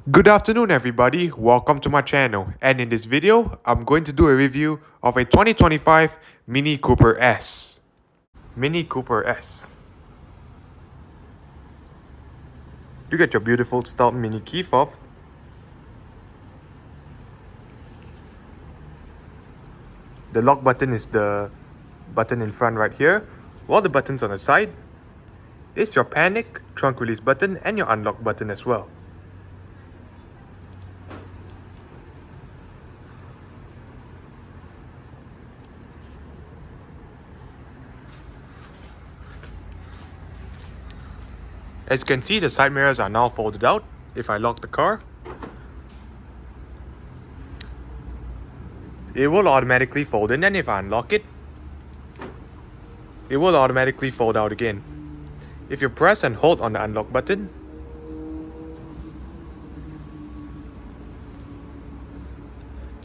Good afternoon everybody, welcome to my channel, and in this video, I'm going to do a review of a 2025 Mini Cooper S. Mini Cooper S. You get your beautiful stout mini key fob. The lock button is the button in front right here, while the buttons on the side is your panic, trunk release button, and your unlock button as well. As you can see, the side mirrors are now folded out. If I lock the car, it will automatically fold in, and if I unlock it, it will automatically fold out again. If you press and hold on the unlock button,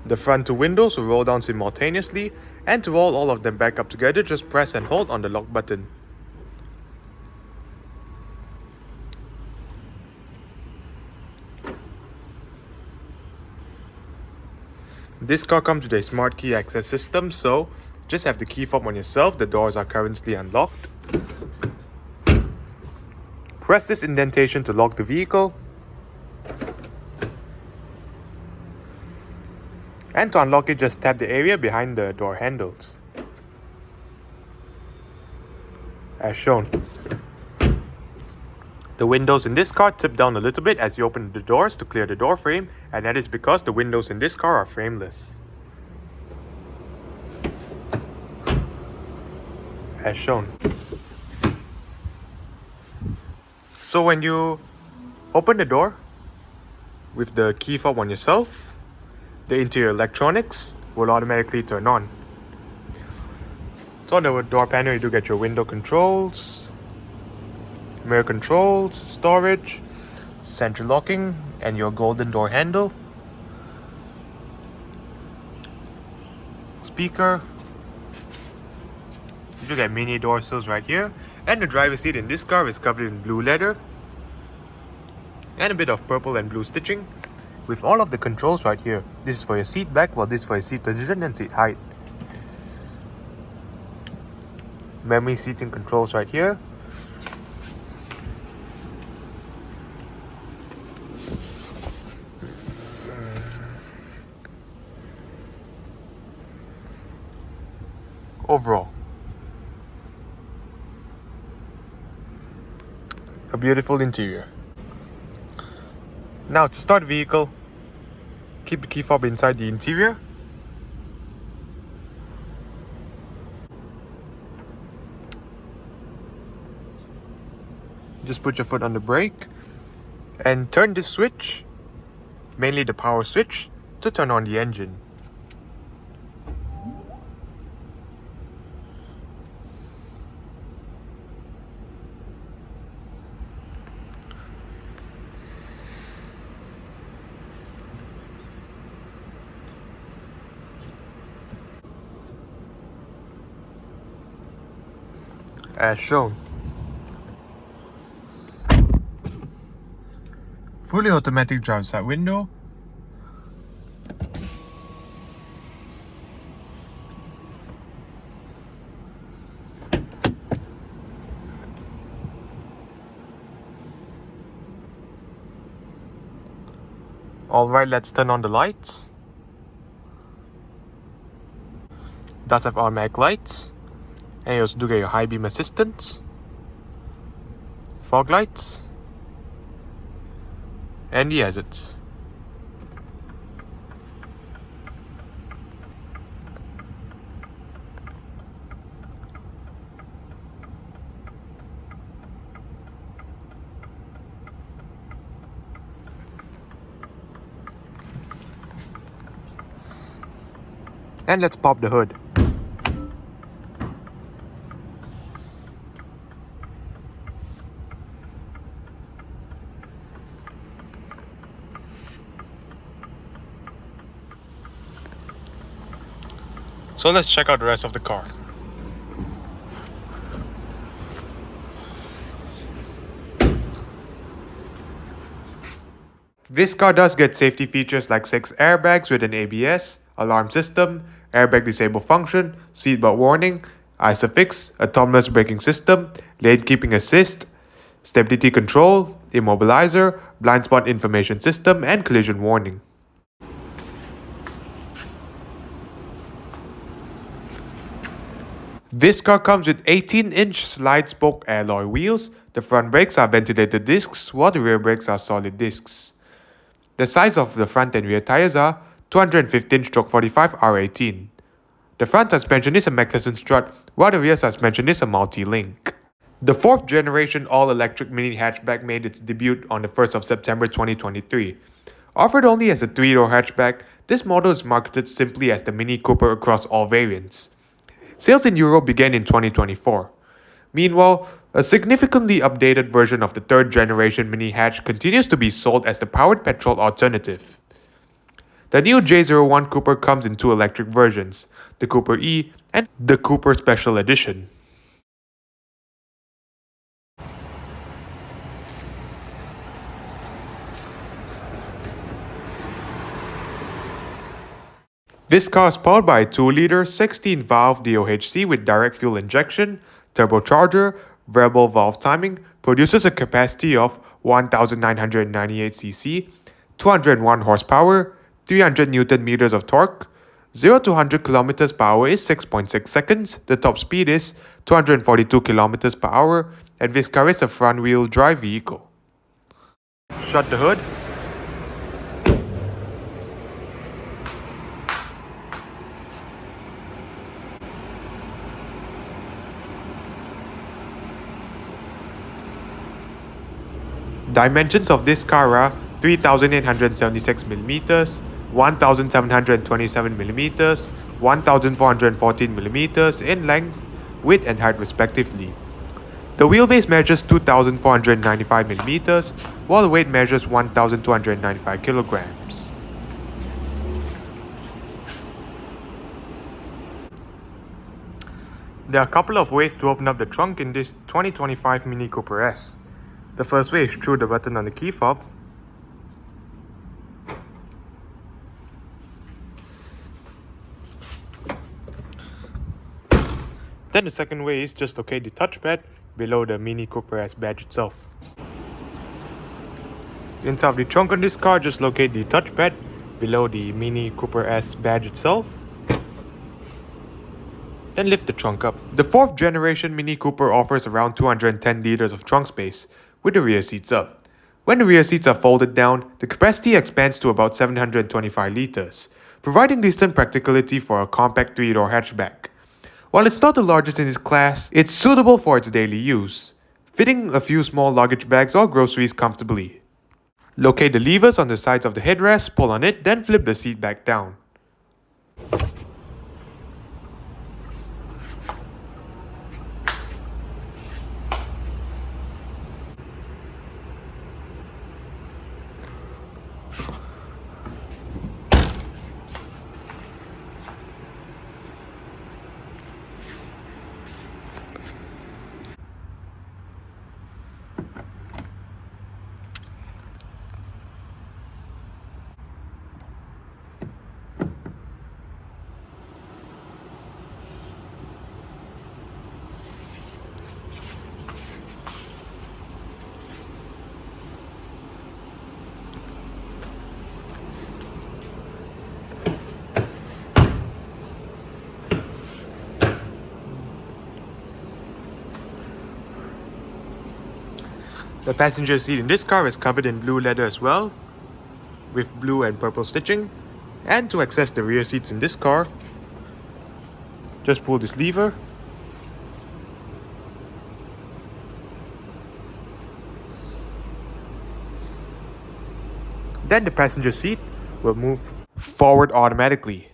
the front two windows will roll down simultaneously, and to roll all of them back up together, just press and hold on the lock button. This car comes with a smart key access system, so just have the key fob on yourself. The doors are currently unlocked. Press this indentation to lock the vehicle. And to unlock it, just tap the area behind the door handles, as shown. The windows in this car tip down a little bit as you open the doors to clear the door frame, and that is because the windows in this car are frameless, as shown. So when you open the door with the key fob on yourself, the interior electronics will automatically turn on. So on the door panel, you do get your window controls, mirror controls, storage, central locking, and your golden door handle, speaker. You do get mini door sills right here, and the driver's seat in this car is covered in blue leather and a bit of purple and blue stitching, with all of the controls right here. This is for your seat back, while this is for your seat position and seat height. Memory seating controls right here. Overall, a beautiful interior. Now to start the vehicle, keep the key fob inside the interior. Just put your foot on the brake and turn this switch, mainly the power switch, to turn on the engine. As shown. Fully automatic drive side window. Alright, let's turn on the lights. Does have automatic lights. And you also do get your high beam assistance, fog lights, and the hazards. And let's pop the hood. So let's check out the rest of the car. This car does get safety features like 6 airbags with an ABS, alarm system, airbag disable function, seatbelt warning, ISOFIX, autonomous braking system, lane keeping assist, stability control, immobilizer, blind spot information system, and collision warning. This car comes with 18-inch slide spoke alloy wheels. The front brakes are ventilated discs while the rear brakes are solid discs. The size of the front and rear tires are 215/45 R18. The front suspension is a McPherson strut while the rear suspension is a multi-link. The 4th generation all-electric mini hatchback made its debut on the 1st of September 2023. Offered only as a 3-door hatchback, this model is marketed simply as the Mini Cooper across all variants. Sales in Europe began in 2024. Meanwhile, a significantly updated version of the 3rd generation mini hatch continues to be sold as the powered petrol alternative. The new J01 Cooper comes in 2 electric versions, the Cooper E and the Cooper Special Edition. This car is powered by a 2-liter 16-valve DOHC with direct fuel injection, turbocharger, variable valve timing, produces a capacity of 1,998 cc, 201 horsepower, 300 Newton meters of torque. 0 to 100 kilometers per hour is 6.6 seconds, the top speed is 242 kilometers per hour, and this car is a front-wheel drive vehicle. Shut the hood. Dimensions of this car are 3,876mm, 1,727mm, 1,414mm in length, width and height respectively. The wheelbase measures 2,495mm, while the weight measures 1,295 kilograms. There are a couple of ways to open up the trunk in this 2025 Mini Cooper S. The first way is through the button on the key fob. Then the second way is just locate the touchpad below the Mini Cooper S badge itself. Inside of the trunk on this car, just locate the touchpad below the Mini Cooper S badge itself. Then lift the trunk up. The 4th generation Mini Cooper offers around 210 liters of trunk space, with the rear seats up. When the rear seats are folded down, the capacity expands to about 725 liters, providing decent practicality for a compact 3-door hatchback. While it's not the largest in its class, it's suitable for its daily use, fitting a few small luggage bags or groceries comfortably. Locate the levers on the sides of the headrest, pull on it, then flip the seat back down. The passenger seat in this car is covered in blue leather as well, with blue and purple stitching. And to access the rear seats in this car, just pull this lever. Then the passenger seat will move forward automatically.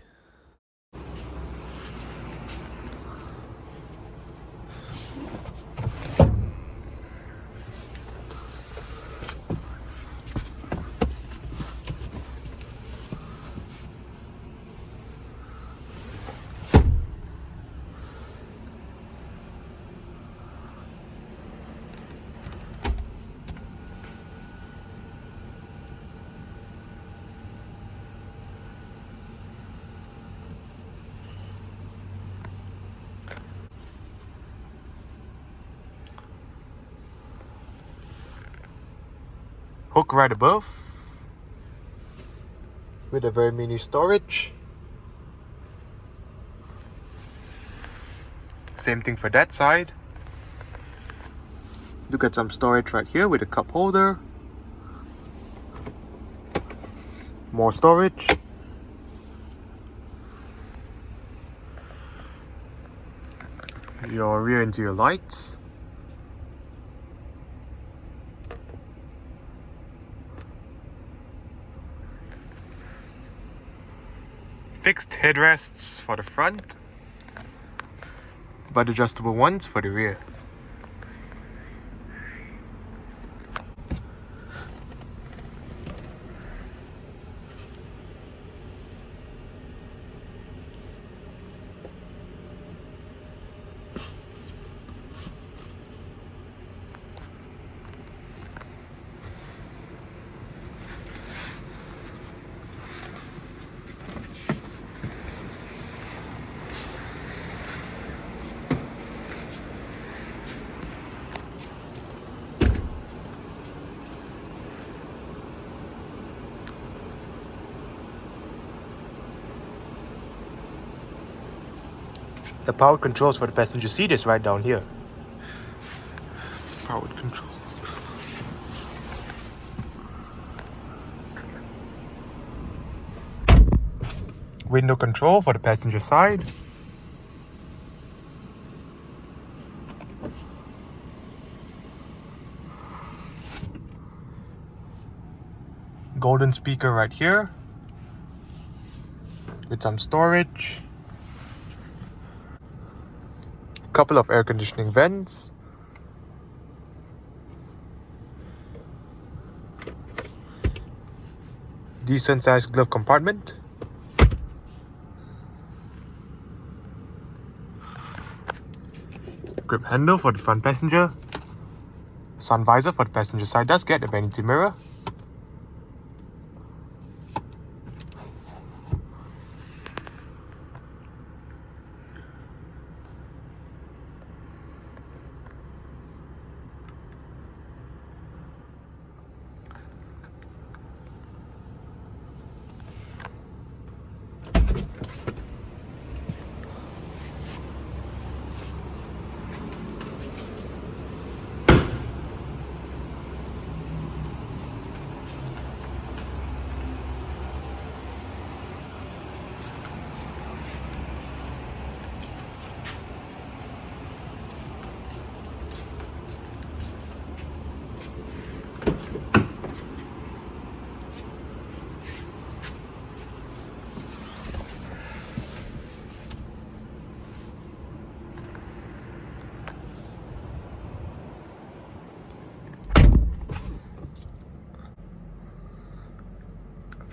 hook right above with a very mini storage. Same thing for that side. Look at some storage right here with a cup holder. More storage. Your rear interior lights. Fixed headrests for the front, but adjustable ones for the rear. The power controls for the passenger seat is right down here. Powered control. Window control for the passenger side. Golden speaker right here with some storage. Couple of air conditioning vents. Decent sized glove compartment. Grip handle for the front passenger. Sun visor for the passenger side does get a vanity mirror.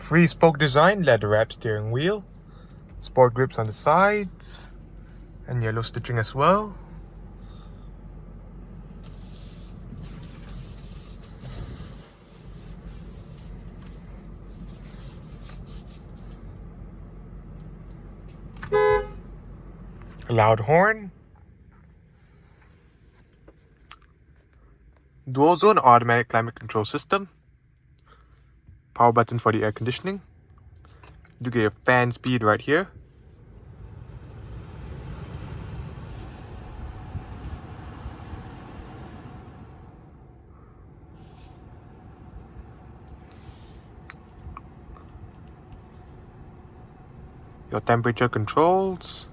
Free spoke design, leather wrap steering wheel, sport grips on the sides, and yellow stitching as well. A loud horn. Dual zone automatic climate control system. Power button for the air conditioning. You get your fan speed right here. Your temperature controls.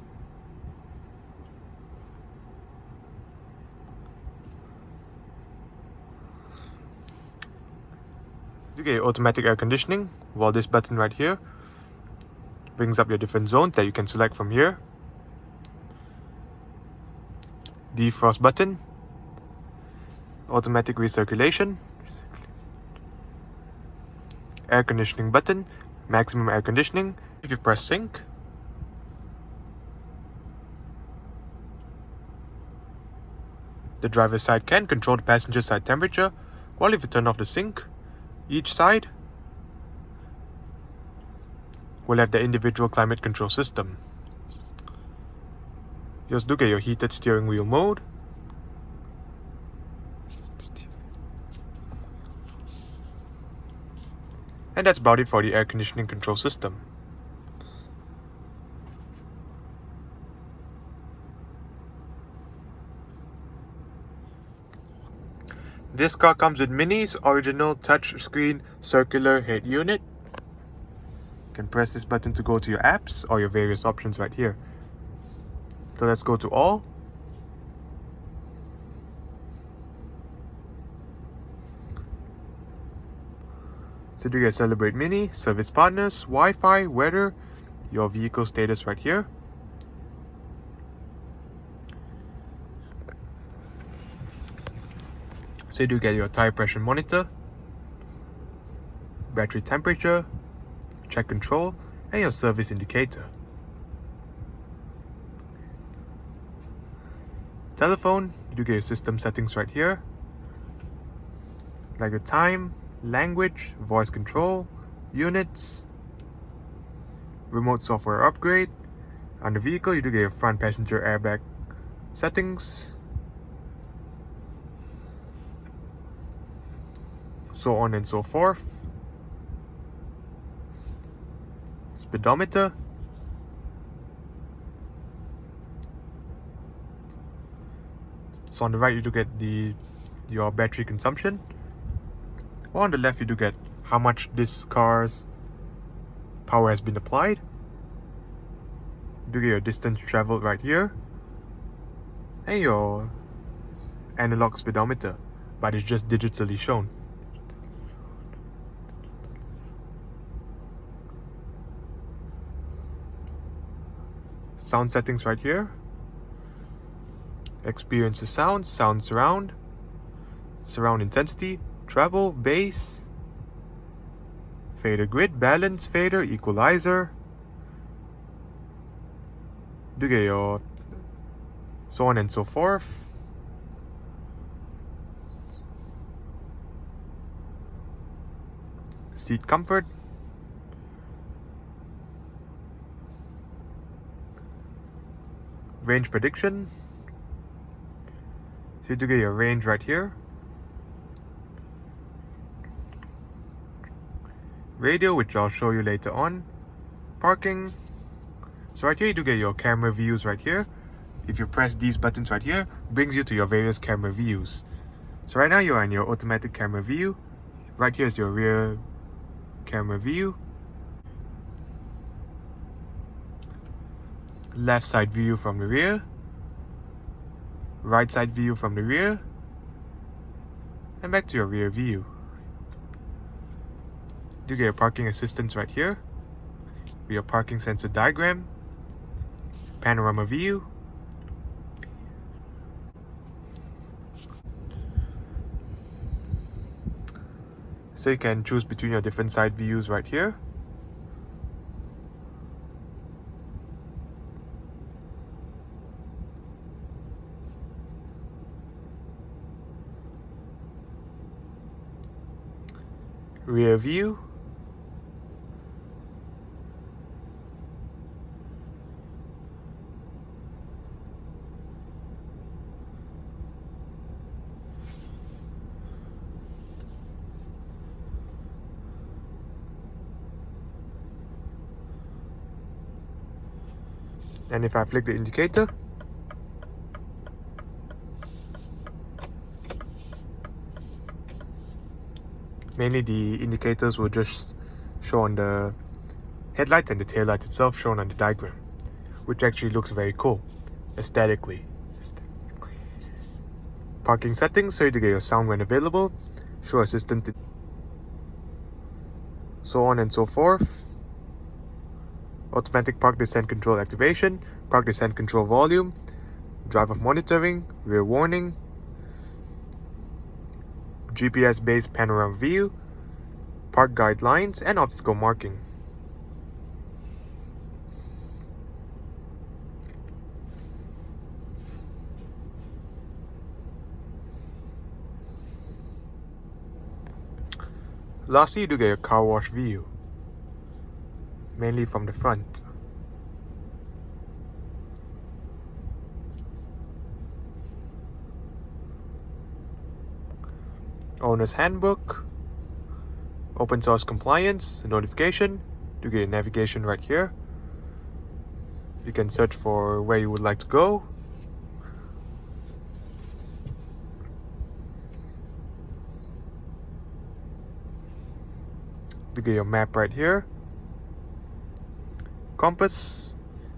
You get your automatic air conditioning, while this button right here brings up your different zones that you can select from here. Defrost button, automatic recirculation, air conditioning button, maximum air conditioning. If you press sync, the driver's side can control the passenger side temperature, while if you turn off the sync, each side will have the individual climate control system. Just look at your heated steering wheel mode. And that's about it for the air conditioning control system. This car comes with Mini's original touchscreen circular head unit. You can press this button to go to your apps or your various options right here. So let's go to all. So do you guys celebrate Mini, service partners, Wi-Fi, weather, your vehicle status right here. So you do get your tire pressure monitor, battery temperature, check control, and your service indicator. Telephone, you do get your system settings right here, like the time, language, voice control, units, remote software upgrade. On the vehicle, you do get your front passenger airbag settings, so on and so forth. Speedometer, so on the right you do get your battery consumption, while on the left you do get how much this car's power has been applied. You do get your distance traveled right here, and your analog speedometer, but it's just digitally shown. Sound settings right here. Experience the sound, sound surround, surround intensity, treble, bass, fader grid, balance, fader, equalizer. Do get your so on and so forth. Seat comfort. Range prediction. So you do get your range right here. Radio, which I'll show you later on. Parking. So right here you do get your camera views right here. If you press these buttons right here, brings you to your various camera views. So right now you're in your automatic camera view. Right here is your rear camera view. Left side view from the rear, right side view from the rear, and back to your rear view. You get your parking assistance right here, with your parking sensor diagram, panorama view, so you can choose between your different side views right here. Rear view, and if I flick the indicator, mainly the indicators will just show on the headlights and the taillight itself shown on the diagram, which actually looks very cool aesthetically. Parking settings, so you to get your sound when available, show assistant, so on and so forth. Automatic park descent control activation, park descent control volume, driver monitoring, rear warning, GPS based panorama view, park guidelines, and obstacle marking. Lastly, you do get your car wash view, mainly from the front. Owner's handbook, Open source compliance, notification. You get your navigation right here. You can search for where you would like to go. You get your map right here. Compass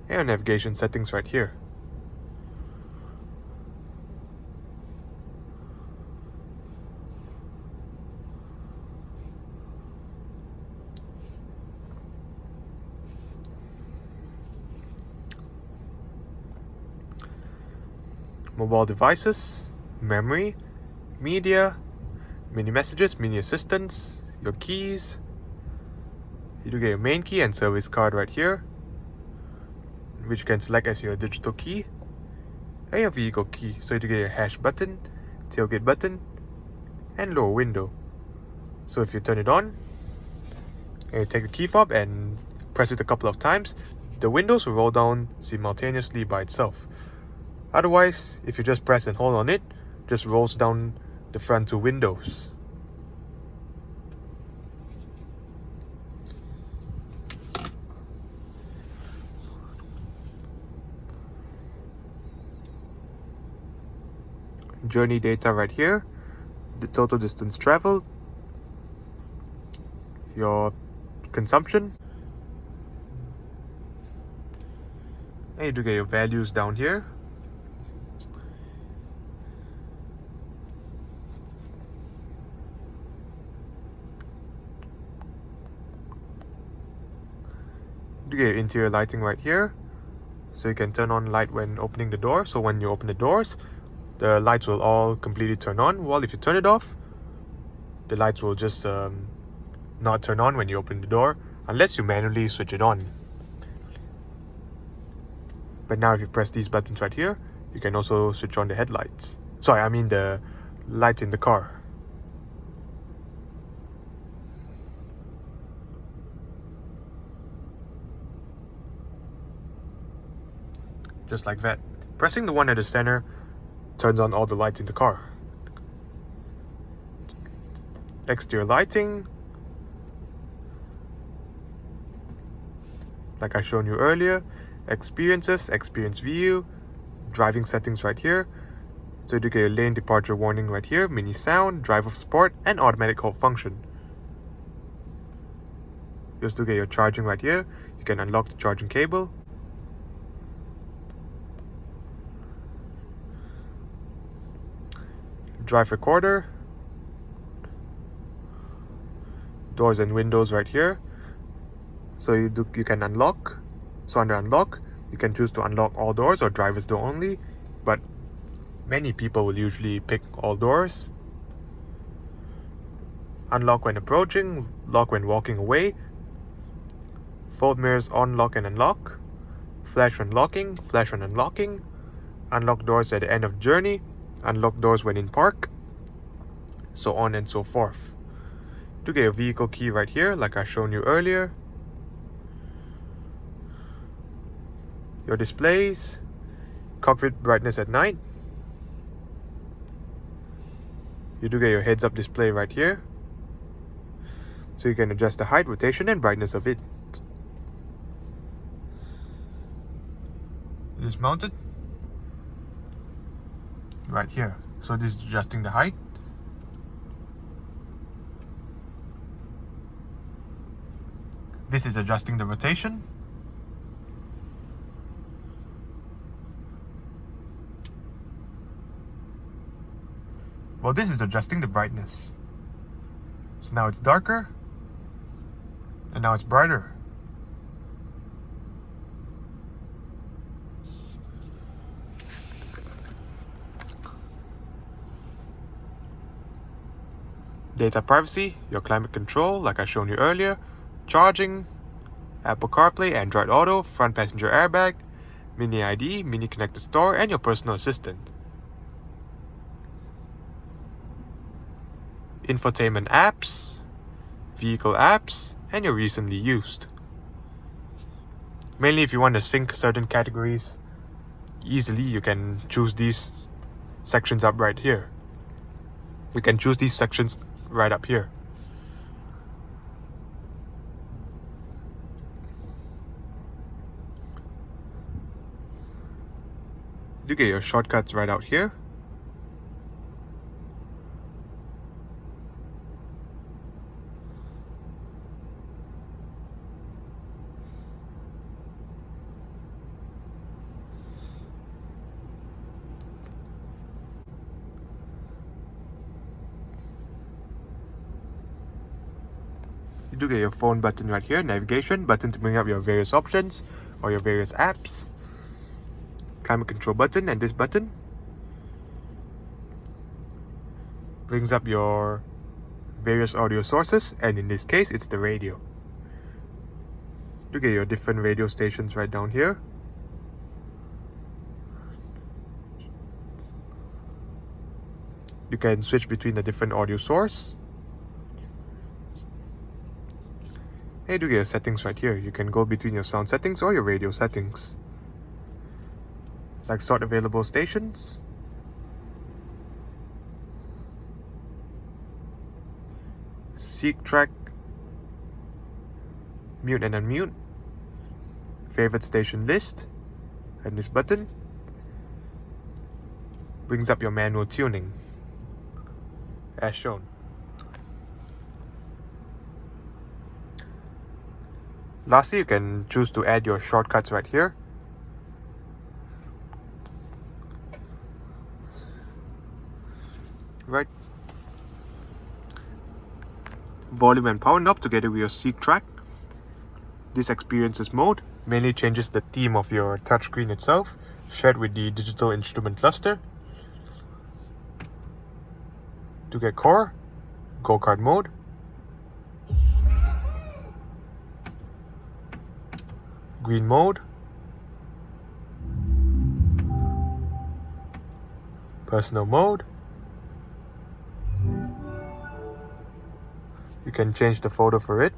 and navigation settings right here. Mobile devices, memory, media, mini messages, mini assistants, your keys. You do get your main key and service card right here, which you can select as your digital key, and your vehicle key. So you do get your hash button, tailgate button, and lower window. So if you turn it on, and you take the key fob and press it a couple of times, the windows will roll down simultaneously by itself. Otherwise, if you just press and hold on it, just rolls down the front two windows. Journey data right here, the total distance traveled, your consumption, and you do get your values down here. You get your interior lighting right here, so you can turn on light when opening the door. So when you open the doors, the lights will all completely turn on, while if you turn it off, the lights will just not turn on when you open the door, unless you manually switch it on. But now if you press these buttons right here, you can also switch on the headlights. Sorry, I mean the lights in the car. Just like that. Pressing the one at the center turns on all the lights in the car. Exterior lighting, like I shown you earlier. Experiences, experience view, driving settings right here. So you get your lane departure warning right here, mini sound, drive of sport, and automatic hold function. You also get your charging right here. You can unlock the charging cable. Drive recorder, doors and windows right here. So you can unlock. So under unlock, you can choose to unlock all doors or driver's door only, but many people will usually pick all doors. Unlock when approaching, lock when walking away. Fold mirrors on, lock and unlock. Flash when locking, flash when unlocking. Unlock doors at the end of journey. Unlock doors when in park, so on and so forth. To get a vehicle key right here, like I shown you earlier. Your displays, cockpit brightness at night. You do get your heads-up display right here, so you can adjust the height, rotation, and brightness of it. It is mounted right here. So this is adjusting the height. This is adjusting the rotation. Well, this is adjusting the brightness. So now it's darker, and now it's brighter. Data privacy, your climate control, like I shown you earlier, charging, Apple CarPlay, Android Auto, front passenger airbag, mini ID, mini connected store, and your personal assistant. Infotainment apps, vehicle apps, and your recently used. Mainly if you want to sync certain categories easily, you can choose these sections up right here. You can choose these sections right up here. You get your shortcuts right out here. You do get your phone button right here, navigation button to bring up your various options or your various apps, climate control button, and this button brings up your various audio sources, and in this case it's the radio. You get your different radio stations right down here. You can switch between the different audio source. And you do get your settings right here. You can go between your sound settings or your radio settings, like sort available stations, seek track, mute and unmute, favorite station list, and this button brings up your manual tuning as shown. Lastly, you can choose to add your shortcuts right here. Right. Volume and power knob together with your seek track. This experiences mode mainly changes the theme of your touchscreen itself, shared with the digital instrument cluster. To get core, go-kart mode, green mode, personal mode. You can change the photo for it.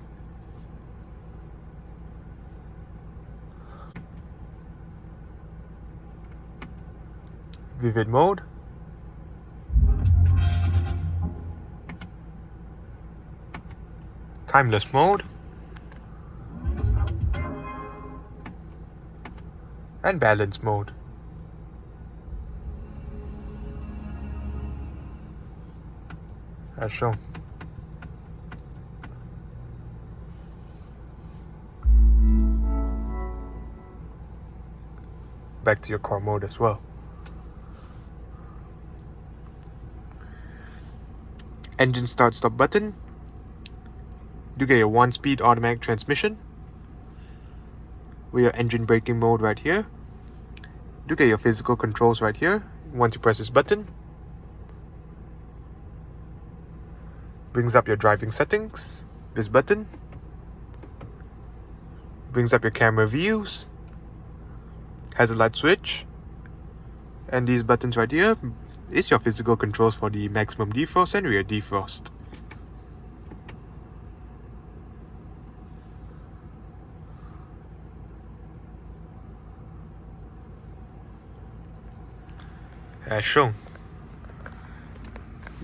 Vivid mode. Timeless mode. And balance mode. As shown. Back to your car mode as well. Engine start stop button. You get your 1-speed automatic transmission with your engine braking mode right here. You get your physical controls right here. Once you press this button, brings up your driving settings. This button brings up your camera views, has a light switch, and these buttons right here is your physical controls for the maximum defrost and rear defrost. As shown.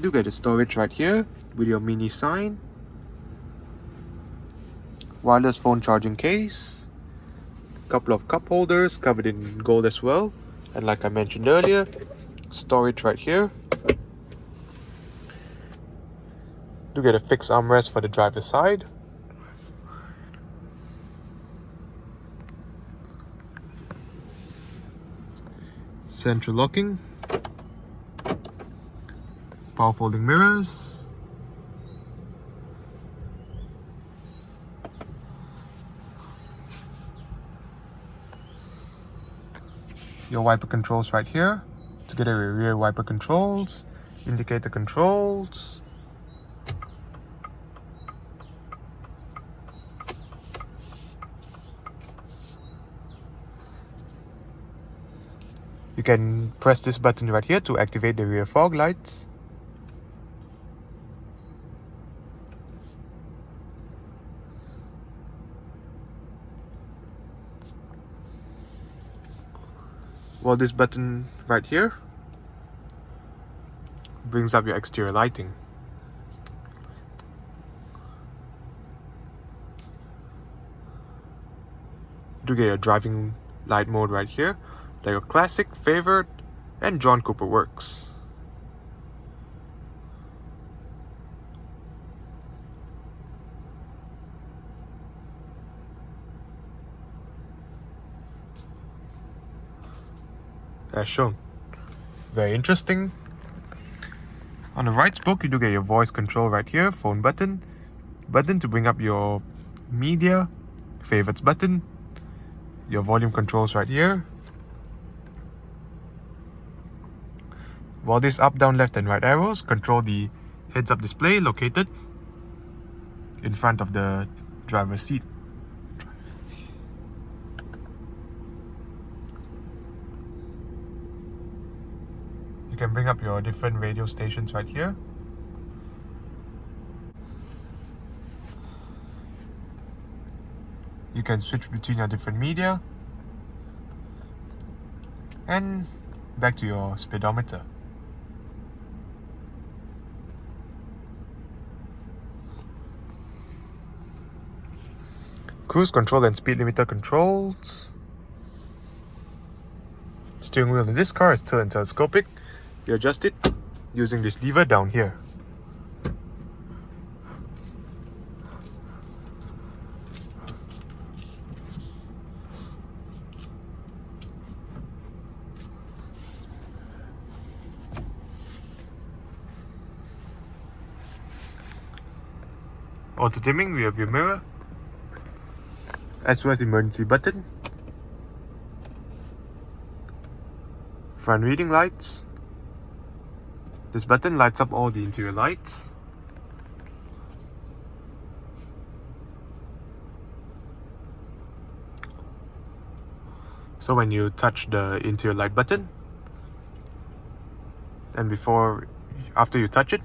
You get the storage right here with your mini sign, wireless phone charging case, couple of cup holders covered in gold as well, and like I mentioned earlier, storage right here. You get a fixed armrest for the driver's side. Central locking. Power folding mirrors. Your wiper controls right here, together with rear wiper controls, indicator controls. You can press this button right here to activate the rear fog lights. Well, this button right here brings up your exterior lighting. You get your driving light mode right here, like your classic, favorite, and John Cooper Works. As shown. Very interesting. On the right spoke, you do get your voice control right here, phone button to bring up your media, favorites button, your volume controls right here. While these up, down, left and right arrows control the heads-up display located in front of the driver's seat. You can bring up your different radio stations right here. You can switch between your different media. And back to your speedometer. Cruise control and speed limiter controls. Steering wheel in this car is tilt and telescopic. You adjust it using this lever down here. Auto dimming, we have your mirror, as well as emergency button, front reading lights. This button lights up all the interior lights. So when you touch the interior light button, and after you touch it,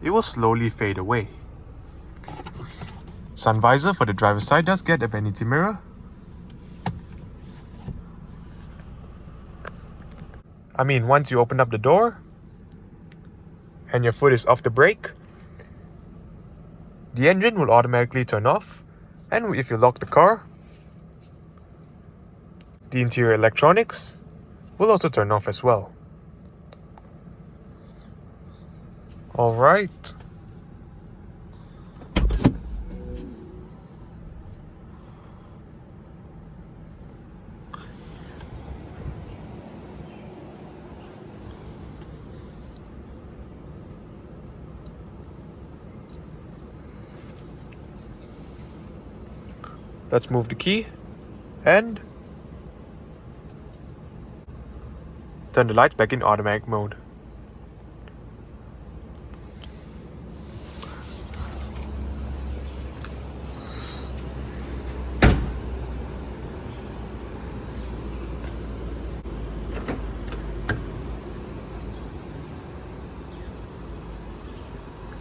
it will slowly fade away. Sun visor for the driver's side does get a vanity mirror. Once you open up the door and your foot is off the brake, the engine will automatically turn off, and if you lock the car, the interior electronics will also turn off as well. Alright. Let's move the key and turn the lights back in automatic mode.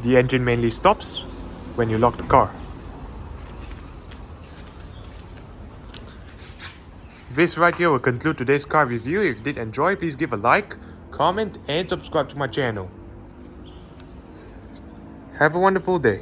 The engine mainly stops when you lock the car. This right here will conclude today's car review. If you did enjoy, please give a like, comment and subscribe to my channel. Have a wonderful day.